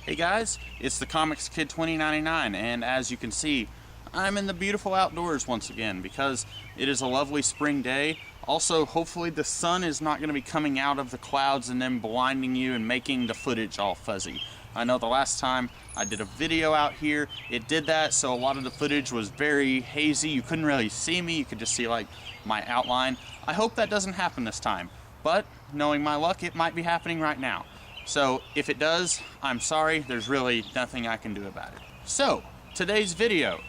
Hey guys, it's the Comics Kid 2099, and as you can see, I'm in the beautiful outdoors once again because it is a lovely spring day. Also, hopefully the sun is not going to be coming out of the clouds and then blinding you and making the footage all fuzzy. I know the last time I did a video out here, it did that, so a lot of the footage was very hazy. You couldn't really see me, you could just see like my outline. I hope that doesn't happen this time, but knowing my luck, it might be happening right now. So if it does, I'm sorry, there's really nothing I can do about it. So, today's video,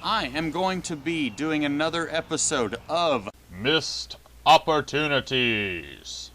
I am going to be doing another episode of Missed Opportunities.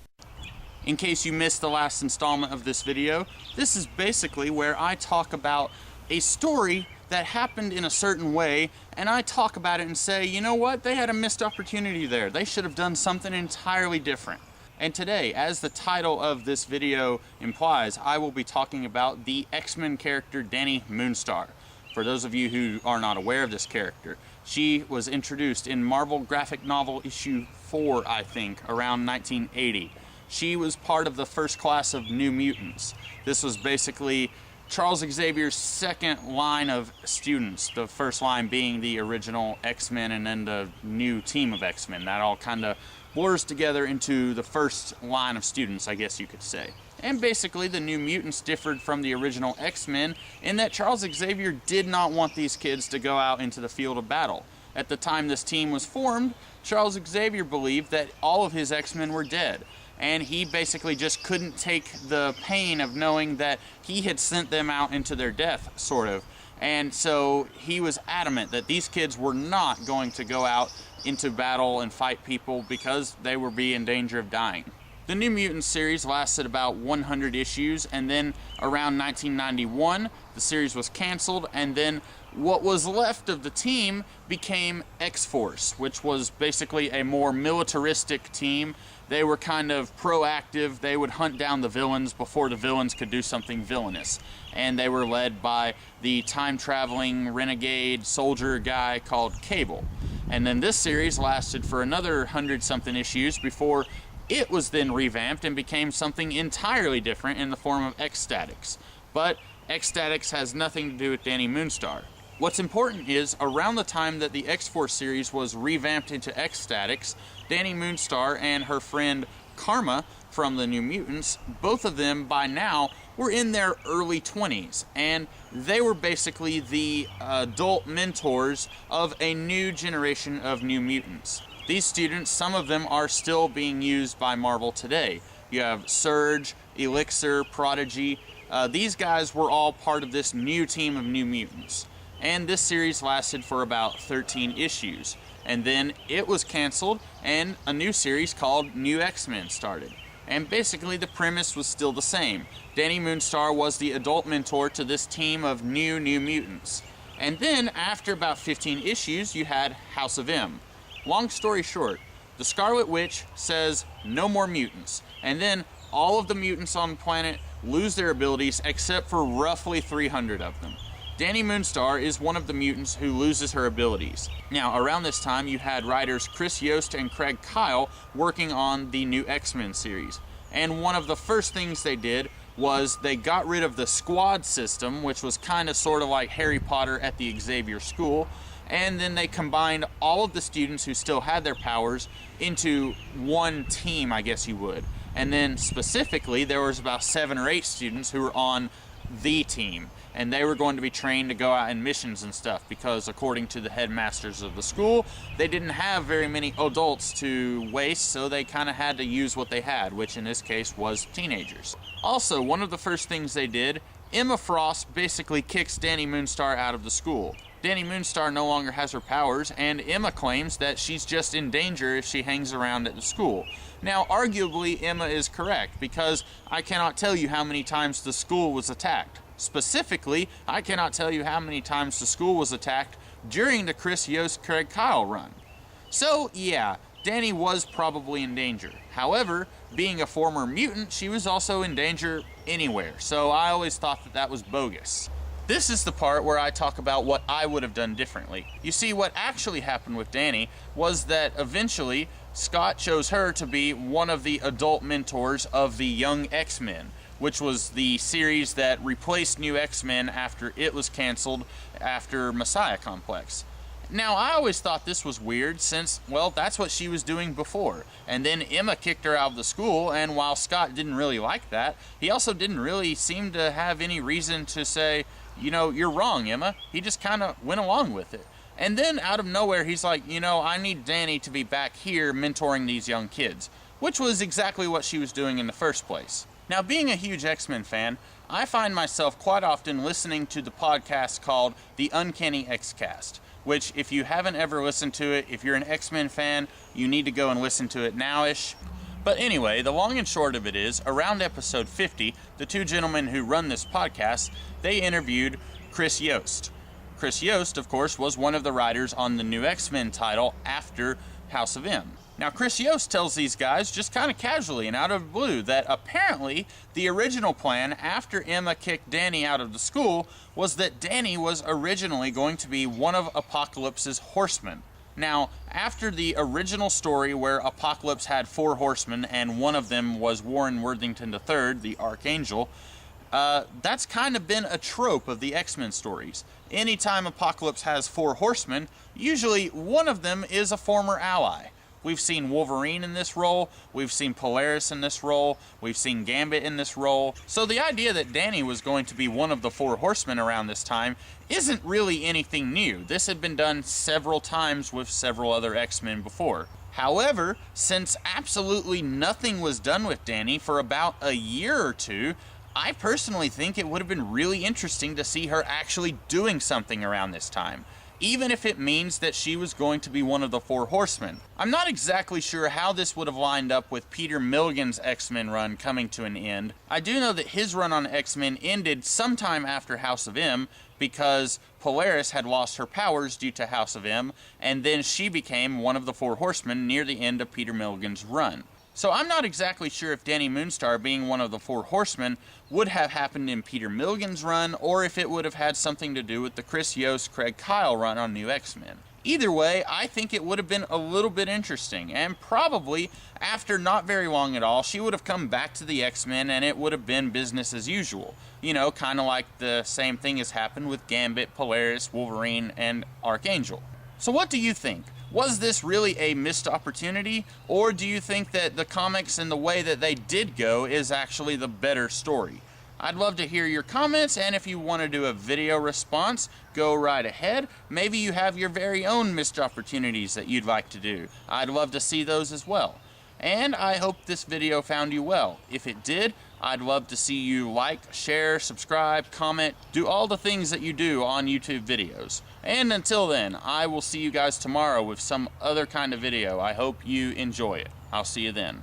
In case you missed the last installment of this video, this is basically where I talk about a story that happened in a certain way, and I talk about it and say, you know what, they had a missed opportunity there. They should have done something entirely different. And today, as the title of this video implies, I will be talking about the X-Men character Dani Moonstar. For those of you who are not aware of this character, she was introduced in Marvel graphic novel issue 4, I think, around 1980. She was part of the first class of New Mutants. This was basically Charles Xavier's second line of students, the first line being the original X-Men and then the new team of X-Men. That all kind of blurs together into the first line of students, I guess you could say. And basically the New Mutants differed from the original X-Men in that Charles Xavier did not want these kids to go out into the field of battle. At the time this team was formed, Charles Xavier believed that all of his X-Men were dead. And he basically just couldn't take the pain of knowing that he had sent them out into their death, sort of. And so he was adamant that these kids were not going to go out into battle and fight people because they would be in danger of dying. The New Mutants series lasted about 100 issues, and then around 1991 the series was canceled, and then what was left of the team became X-Force, which was basically a more militaristic team. They were kind of proactive. They would hunt down the villains before the villains could do something villainous. And they were led by the time-traveling renegade soldier guy called Cable. And then this series lasted for another 100-something issues before it was then revamped and became something entirely different in the form of X-Statix. But X-Statix has nothing to do with Dani Moonstar. What's important is, around the time that the X-Force series was revamped into X-Statix, Dani Moonstar and her friend Karma from the New Mutants, both of them by now were in their early 20s, and they were basically the adult mentors of a new generation of New Mutants. These students, some of them are still being used by Marvel today. You have Surge, Elixir, Prodigy. These guys were all part of this new team of New Mutants. And this series lasted for about 13 issues. And then it was canceled, and a new series called New X-Men started. And basically the premise was still the same. Dani Moonstar was the adult mentor to this team of New Mutants. And then, after about 15 issues, you had House of M. Long story short, the Scarlet Witch says no more mutants. And then all of the mutants on the planet lose their abilities except for roughly 300 of them. Dani Moonstar is one of the mutants who loses her abilities. Now, around this time, you had writers Chris Yost and Craig Kyle working on the new X-Men series. And one of the first things they did was they got rid of the squad system, which was kind of sort of like Harry Potter at the Xavier School, and then they combined all of the students who still had their powers into one team, I guess you would. And then specifically, there was about 7 or 8 students who were on the team, and they were going to be trained to go out in missions and stuff because, according to the headmasters of the school, they didn't have very many adults to waste, so they kind of had to use what they had, which in this case was teenagers. Also, one of the first things they did, Emma Frost basically kicks Dani Moonstar out of the school. Dani Moonstar no longer has her powers, and Emma claims that she's just in danger if she hangs around at the school. Now, arguably, Emma is correct, because I cannot tell you how many times the school was attacked. Specifically, I cannot tell you how many times the school was attacked during the Chris Yost Craig Kyle run. So, yeah, Dani was probably in danger. However, being a former mutant, she was also in danger anywhere, so I always thought that that was bogus. This is the part where I talk about what I would have done differently. You see, what actually happened with Dani was that eventually Scott chose her to be one of the adult mentors of the young X-Men. which was the series that replaced New X-Men after it was canceled after Messiah Complex. Now, I always thought this was weird since, well, that's what she was doing before. And then Emma kicked her out of the school, and while Scott didn't really like that, he also didn't really seem to have any reason to say, you know, you're wrong, Emma. He just kind of went along with it. And then out of nowhere, he's like, you know, I need Dani to be back here mentoring these young kids, which was exactly what she was doing in the first place. Now, being a huge X-Men fan, I find myself quite often listening to the podcast called The Uncanny X-Cast, which, if you haven't ever listened to it, if you're an X-Men fan, you need to go and listen to it now-ish. But anyway, the long and short of it is, around episode 50, the two gentlemen who run this podcast, they interviewed Chris Yost. Chris Yost, of course, was one of the writers on the new X-Men title after House of M. Now, Chris Yost tells these guys, just kind of casually and out of the blue, that apparently the original plan after Emma kicked Dani out of the school was that Dani was originally going to be one of Apocalypse's horsemen. Now, after the original story where Apocalypse had 4 horsemen and one of them was Warren Worthington III, the Archangel, that's kind of been a trope of the X-Men stories. Anytime Apocalypse has 4 horsemen, usually one of them is a former ally. We've seen Wolverine in this role, we've seen Polaris in this role, we've seen Gambit in this role. So the idea that Dani was going to be one of the 4 horsemen around this time isn't really anything new. This had been done several times with several other X-Men before. However, since absolutely nothing was done with Dani for about a year or two, I personally think it would have been really interesting to see her actually doing something around this time, even if it means that she was going to be one of the 4 horsemen. I'm not exactly sure how this would have lined up with Peter Milligan's X-Men run coming to an end. I do know that his run on X-Men ended sometime after House of M because Polaris had lost her powers due to House of M, and then she became one of the 4 horsemen near the end of Peter Milligan's run. So I'm not exactly sure if Dani Moonstar being one of the 4 horsemen would have happened in Peter Milligan's run, or if it would have had something to do with the Chris Yost, Craig Kyle run on New X-Men. Either way, I think it would have been a little bit interesting, and probably, after not very long at all, she would have come back to the X-Men and it would have been business as usual. You know, kind of like the same thing has happened with Gambit, Polaris, Wolverine, and Archangel. So what do you think? Was this really a missed opportunity, or do you think that the comics and the way that they did go is actually the better story? I'd love to hear your comments, and if you want to do a video response, go right ahead. Maybe you have your very own missed opportunities that you'd like to do. I'd love to see those as well. And I hope this video found you well. If it did, I'd love to see you like, share, subscribe, comment, do all the things that you do on YouTube videos. And until then, I will see you guys tomorrow with some other kind of video. I hope you enjoy it. I'll see you then.